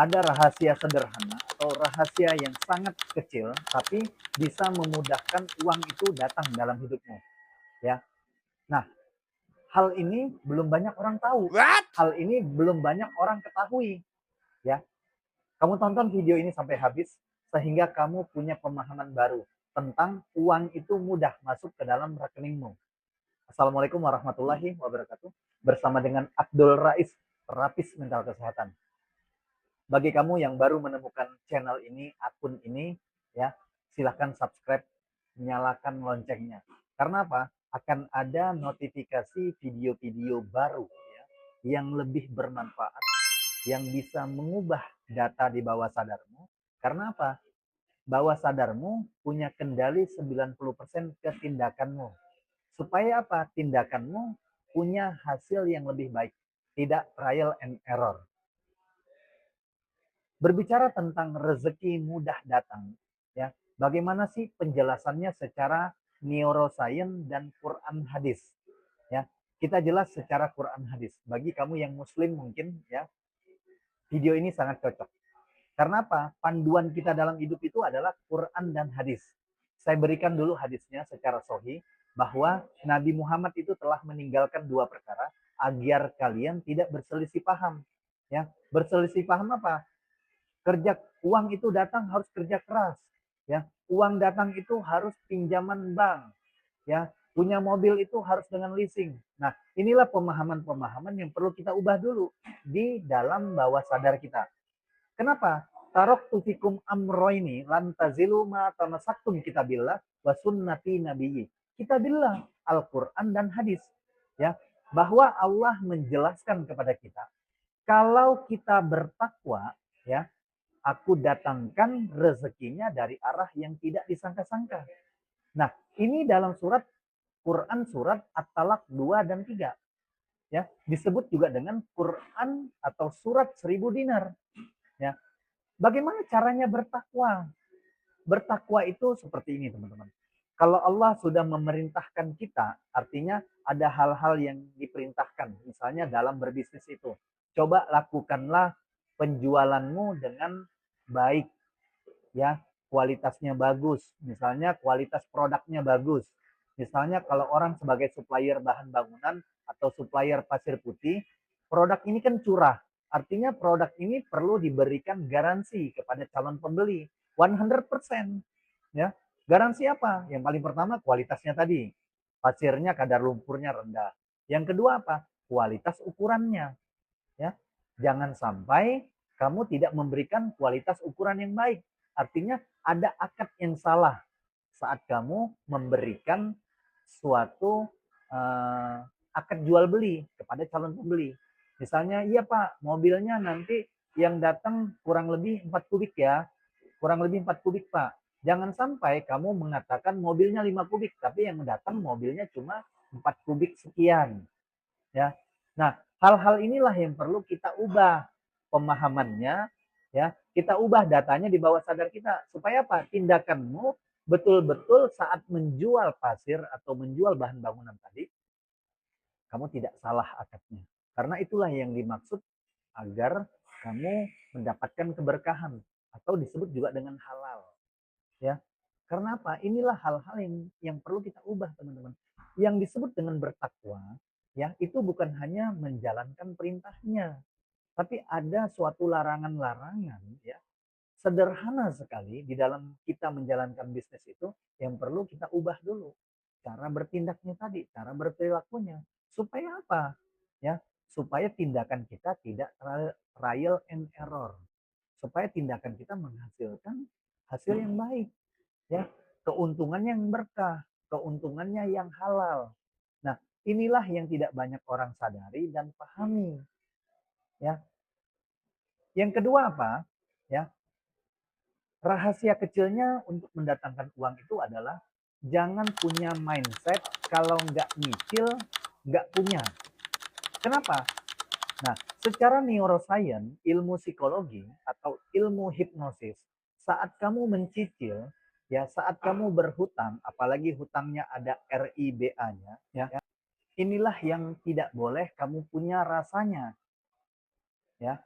Ada rahasia sederhana atau rahasia yang sangat kecil, tapi bisa memudahkan uang itu datang dalam hidupmu. Ya, nah hal ini belum banyak orang tahu. What? Hal ini belum banyak orang ketahui. Ya, kamu tonton video ini sampai habis sehingga kamu punya pemahaman baru tentang uang itu mudah masuk ke dalam rekeningmu. Assalamualaikum warahmatullahi wabarakatuh. Bersama dengan Abdul Rais, terapis mental kesehatan. Bagi kamu yang baru menemukan channel ini, akun ini, ya, silahkan subscribe, nyalakan loncengnya. Karena apa? Akan ada notifikasi video-video baru ya, yang lebih bermanfaat, yang bisa mengubah data di bawah sadarmu. Karena apa? Bawah sadarmu punya kendali 90% ke tindakanmu. Supaya apa? Tindakanmu punya hasil yang lebih baik. Tidak trial and error. Berbicara tentang rezeki mudah datang, ya. Bagaimana sih penjelasannya secara neuroscience dan Quran hadis? Ya, kita jelas secara Quran hadis. Bagi kamu yang muslim mungkin ya, video ini sangat cocok. Karena apa? Panduan kita dalam hidup itu adalah Quran dan hadis. Saya berikan dulu hadisnya secara sahih bahwa Nabi Muhammad itu telah meninggalkan dua perkara agar kalian tidak berselisih paham. Ya, berselisih paham apa? Kerja uang itu datang harus kerja keras, ya. Uang datang itu harus pinjaman bank, ya. Punya mobil itu harus dengan leasing. Nah, inilah pemahaman-pemahaman yang perlu kita ubah dulu di dalam bawah sadar kita. Kenapa? Tarok tufikum amroini lantazilu ma tamasaktum kitabillah wa sunnati nabiyyi. Kitabillah, Al-Quran dan hadis. Ya, bahwa Allah menjelaskan kepada kita kalau kita bertakwa, ya, aku datangkan rezekinya dari arah yang tidak disangka-sangka. Nah, ini dalam surat Quran surat At-Talaq 2 dan 3. Ya, disebut juga dengan Quran atau surat 1000 dinar. Ya. Bagaimana caranya bertakwa? Bertakwa itu seperti ini, teman-teman. Kalau Allah sudah memerintahkan kita, artinya ada hal-hal yang diperintahkan. Misalnya dalam berbisnis itu. Coba lakukanlah penjualanmu dengan baik, ya, kualitasnya bagus, misalnya kualitas produknya bagus. Misalnya kalau orang sebagai supplier bahan bangunan atau supplier pasir putih, produk ini kan curah, artinya produk ini perlu diberikan garansi kepada calon pembeli 100%, ya. Garansi apa? Yang paling pertama kualitasnya tadi, pasirnya kadar lumpurnya rendah. Yang kedua apa? Kualitas ukurannya, ya. Jangan sampai kamu tidak memberikan kualitas ukuran yang baik. Artinya ada akad yang salah saat kamu memberikan suatu akad jual beli kepada calon pembeli. Misalnya, iya Pak, mobilnya nanti yang datang kurang lebih 4 kubik ya. Kurang lebih 4 kubik Pak. Jangan sampai kamu mengatakan mobilnya 5 kubik, tapi yang datang mobilnya cuma 4 kubik sekian. Ya. Nah, hal-hal inilah yang perlu kita ubah pemahamannya, ya. Kita ubah datanya di bawah sadar kita supaya apa? Tindakanmu betul-betul saat menjual pasir atau menjual bahan bangunan tadi, kamu tidak salah akadnya. Karena itulah yang dimaksud agar kamu mendapatkan keberkahan atau disebut juga dengan halal, ya. Karena apa? Inilah hal-hal yang perlu kita ubah, teman-teman. Yang disebut dengan bertakwa, ya, itu bukan hanya menjalankan perintahnya, tapi ada suatu larangan-larangan, ya, sederhana sekali di dalam kita menjalankan bisnis itu yang perlu kita ubah dulu. Cara bertindaknya tadi, cara berperilakunya. Supaya apa? Ya, supaya tindakan kita tidak trial and error. Supaya tindakan kita menghasilkan hasil yang baik, ya, keuntungannya yang berkah, keuntungannya yang halal. Nah, inilah yang tidak banyak orang sadari dan pahami, ya. Yang kedua apa? Ya, rahasia kecilnya untuk mendatangkan uang itu adalah jangan punya mindset kalau nggak nyicil nggak punya. Kenapa? Nah, secara neuroscience, ilmu psikologi atau ilmu hipnosis, saat kamu mencicil, ya, saat kamu berhutang, apalagi hutangnya ada RIBA-nya, ya, inilah yang tidak boleh kamu punya rasanya, ya.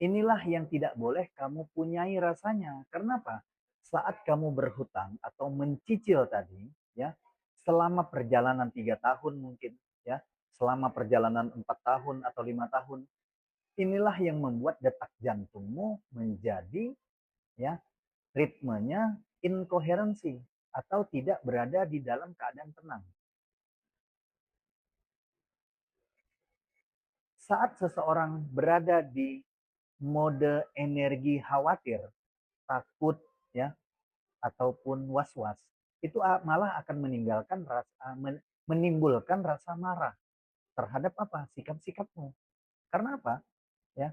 Inilah yang tidak boleh kamu punyai rasanya. Kenapa? Saat kamu berhutang atau mencicil tadi, ya, selama perjalanan 3 tahun mungkin, ya, selama perjalanan 4 tahun atau 5 tahun, inilah yang membuat detak jantungmu menjadi, ya, ritmenya inkoherensi atau tidak berada di dalam keadaan tenang. Saat seseorang berada di mode energi khawatir, takut, ya, ataupun was-was, itu malah akan menimbulkan rasa marah terhadap apa? Sikap-sikapmu. Karena apa? Ya,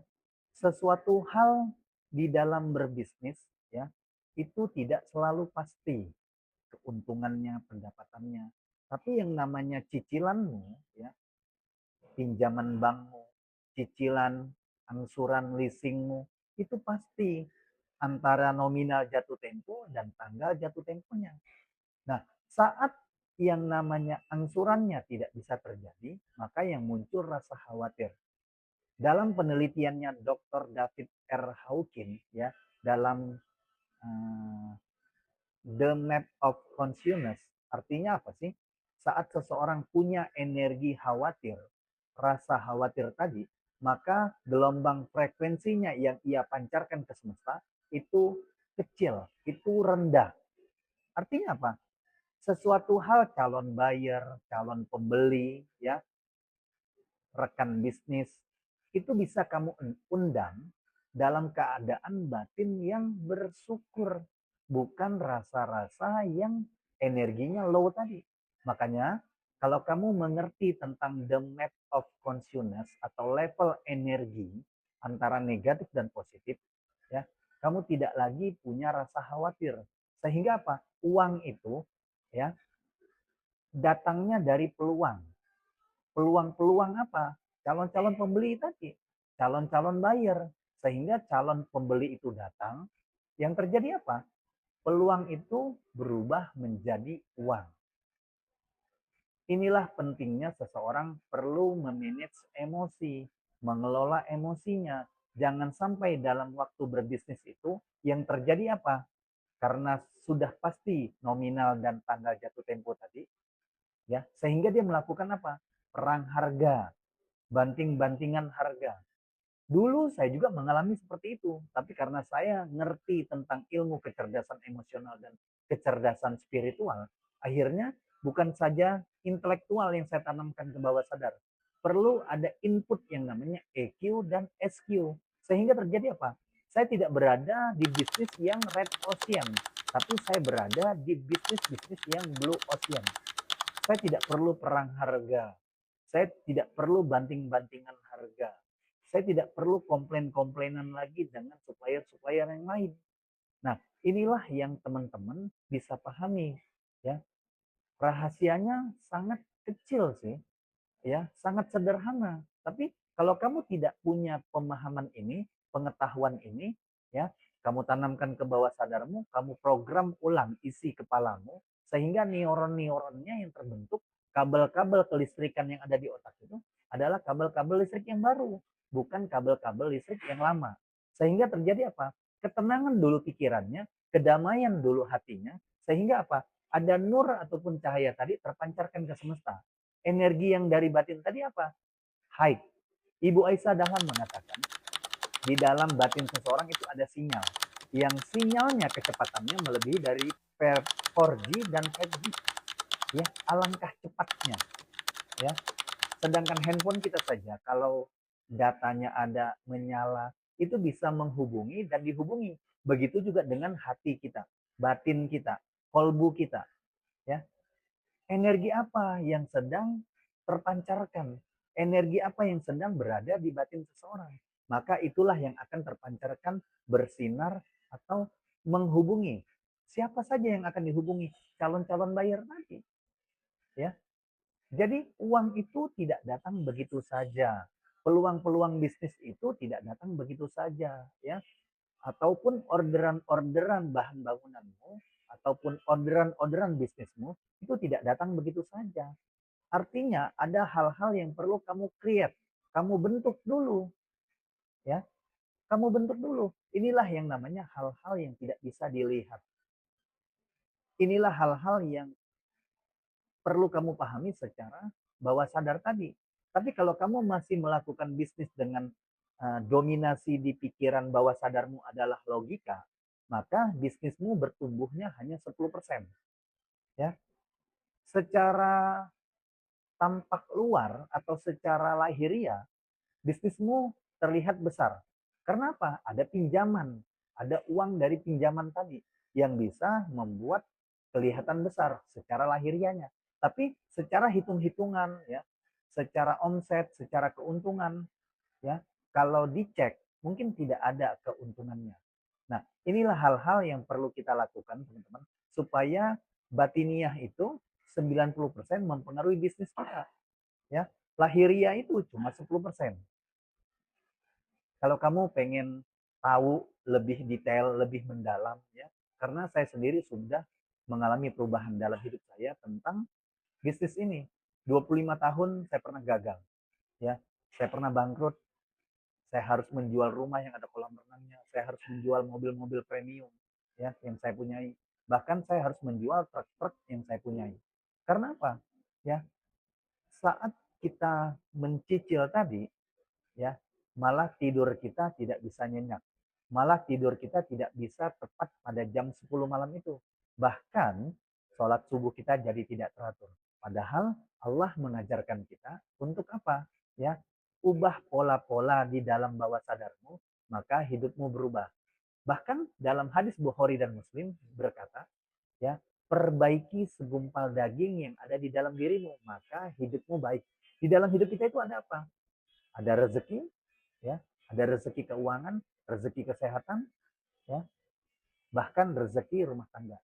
sesuatu hal di dalam berbisnis, ya, itu tidak selalu pasti keuntungannya, pendapatannya. Tapi yang namanya cicilanmu, ya, pinjaman bankmu, cicilan, angsuran leasingmu, itu pasti antara nominal jatuh tempo dan tanggal jatuh temponya. Nah, saat yang namanya angsurannya tidak bisa terjadi, maka yang muncul rasa khawatir. Dalam penelitiannya Dr. David R. Hawkins, ya, dalam uh, The Map of Consciousness, artinya apa sih? Saat seseorang punya energi khawatir, rasa khawatir tadi, maka gelombang frekuensinya yang ia pancarkan ke semesta itu kecil, itu rendah. Artinya apa? Sesuatu hal calon buyer, calon pembeli, ya, rekan bisnis, itu bisa kamu undang dalam keadaan batin yang bersyukur, bukan rasa-rasa yang energinya low tadi. Makanya kalau kamu mengerti tentang the map of consciousness atau level energi antara negatif dan positif, ya, kamu tidak lagi punya rasa khawatir. Sehingga apa? Uang itu, ya, datangnya dari peluang. Peluang-peluang apa? Calon-calon pembeli tadi, calon-calon buyer. Sehingga calon pembeli itu datang, yang terjadi apa? Peluang itu berubah menjadi uang. Inilah pentingnya seseorang perlu memanage emosi, mengelola emosinya. Jangan sampai dalam waktu berbisnis itu yang terjadi apa? Karena sudah pasti nominal dan tanggal jatuh tempo tadi, ya, sehingga dia melakukan apa? Perang harga, banting-bantingan harga. Dulu saya juga mengalami seperti itu, tapi karena saya ngerti tentang ilmu kecerdasan emosional dan kecerdasan spiritual, akhirnya bukan saja intelektual yang saya tanamkan ke bawah sadar, perlu ada input yang namanya EQ dan SQ. Sehingga terjadi apa? Saya tidak berada di bisnis yang red ocean, tapi saya berada di bisnis-bisnis yang blue ocean. Saya tidak perlu perang harga. Saya tidak perlu banting-bantingan harga. Saya tidak perlu komplain-komplainan lagi dengan supplier-supplier yang lain. Nah, inilah yang teman-teman bisa pahami, ya. Rahasianya sangat kecil sih, ya, sangat sederhana. Tapi kalau kamu tidak punya pemahaman ini, pengetahuan ini, ya, kamu tanamkan ke bawah sadarmu, kamu program ulang isi kepalamu, sehingga neuron-neuronnya yang terbentuk, kabel-kabel kelistrikan yang ada di otak itu adalah kabel-kabel listrik yang baru, bukan kabel-kabel listrik yang lama. Sehingga terjadi apa? Ketenangan dulu pikirannya, kedamaian dulu hatinya, sehingga apa? Ada nur ataupun cahaya tadi terpancarkan ke semesta. Energi yang dari batin tadi apa? Haid. Ibu Aisyah Dahlan mengatakan, di dalam batin seseorang itu ada sinyal. Yang sinyalnya kecepatannya melebihi dari 4G dan 5G. Ya, alangkah cepatnya. Ya, sedangkan handphone kita saja kalau datanya ada menyala, itu bisa menghubungi dan dihubungi. Begitu juga dengan hati kita, batin kita, kolbu kita. Ya, energi apa yang sedang terpancarkan, energi apa yang sedang berada di batin seseorang. Maka itulah yang akan terpancarkan, bersinar atau menghubungi. Siapa saja yang akan dihubungi? Calon-calon buyer tadi. Ya. Jadi uang itu tidak datang begitu saja. Peluang-peluang bisnis itu tidak datang begitu saja, ya. Ataupun orderan-orderan bahan bangunanmu ataupun orderan-orderan bisnismu itu tidak datang begitu saja. Artinya ada hal-hal yang perlu kamu create, kamu bentuk dulu, ya. kamu bentuk dulu. Inilah yang namanya hal-hal yang tidak bisa dilihat. Inilah hal-hal yang perlu kamu pahami secara bawah sadar tadi. Tapi kalau kamu masih melakukan bisnis dengan dominasi di pikiran bawah sadarmu adalah logika, maka bisnismu bertumbuhnya hanya 10%. Ya. Secara tampak luar atau secara lahiriah, bisnismu terlihat besar. Karena apa? Ada pinjaman, ada uang dari pinjaman tadi yang bisa membuat kelihatan besar secara lahiriahnya. Tapi secara hitung-hitungan ya, secara omset, secara keuntungan ya, kalau dicek mungkin tidak ada keuntungannya. Nah, inilah hal-hal yang perlu kita lakukan teman-teman supaya batiniah itu 90% mempengaruhi bisnis kita ya. Lahiriah itu cuma 10%. Kalau kamu pengen tahu lebih detail, lebih mendalam ya, karena saya sendiri sudah mengalami perubahan dalam hidup saya tentang bisnis ini. 25 tahun saya pernah gagal ya. Saya pernah bangkrut, saya harus menjual rumah yang ada kolam renangnya, saya harus menjual mobil-mobil premium ya yang saya punyai. Bahkan saya harus menjual truk-truk yang saya punyai. Karena apa? Ya, saat kita mencicil tadi ya, malah tidur kita tidak bisa nyenyak. Malah tidur kita tidak bisa tepat pada jam 10 malam itu. Bahkan sholat subuh kita jadi tidak teratur. Padahal Allah mengajarkan kita untuk apa? Ya, ubah pola-pola di dalam bawah sadarmu, maka hidupmu berubah. Bahkan dalam hadis Bukhari dan Muslim berkata, ya, perbaiki segumpal daging yang ada di dalam dirimu, maka hidupmu baik. Di dalam hidup kita itu ada apa? Ada rezeki, ya, ada rezeki keuangan, rezeki kesehatan, ya, bahkan rezeki rumah tangga.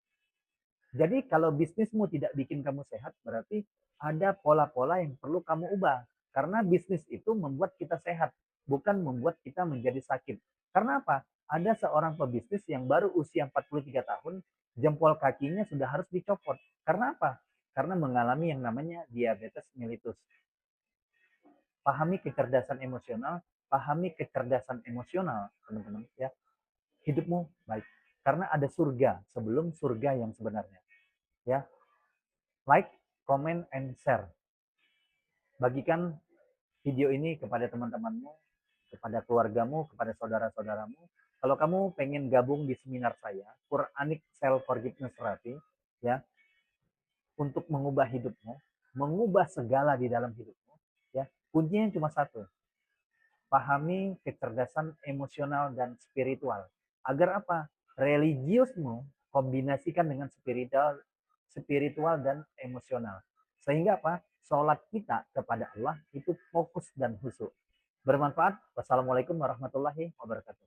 Jadi kalau bisnismu tidak bikin kamu sehat, berarti ada pola-pola yang perlu kamu ubah. Karena bisnis itu membuat kita sehat, bukan membuat kita menjadi sakit. Karena apa? Ada seorang pebisnis yang baru usia 43 tahun, jempol kakinya sudah harus dicopot. Karena apa? Karena mengalami yang namanya diabetes mellitus. Pahami kecerdasan emosional, pahami kecerdasan emosional, teman-teman, ya. Hidupmu baik. Karena ada surga sebelum surga yang sebenarnya, ya. Like, comment, and share. Bagikan video ini kepada teman-temanmu, kepada keluargamu, kepada saudara-saudaramu. Kalau kamu pengen gabung di seminar saya, Quranic Self Forgiveness Therapy, ya, untuk mengubah hidupmu, mengubah segala di dalam hidupmu, ya, kuncinya cuma satu, pahami kecerdasan emosional dan spiritual. Agar apa? Religiusmu kombinasikan dengan spiritual dan emosional. Sehingga apa? Sholat kita kepada Allah itu fokus dan khusyuk. Bermanfaat. Wassalamualaikum warahmatullahi wabarakatuh.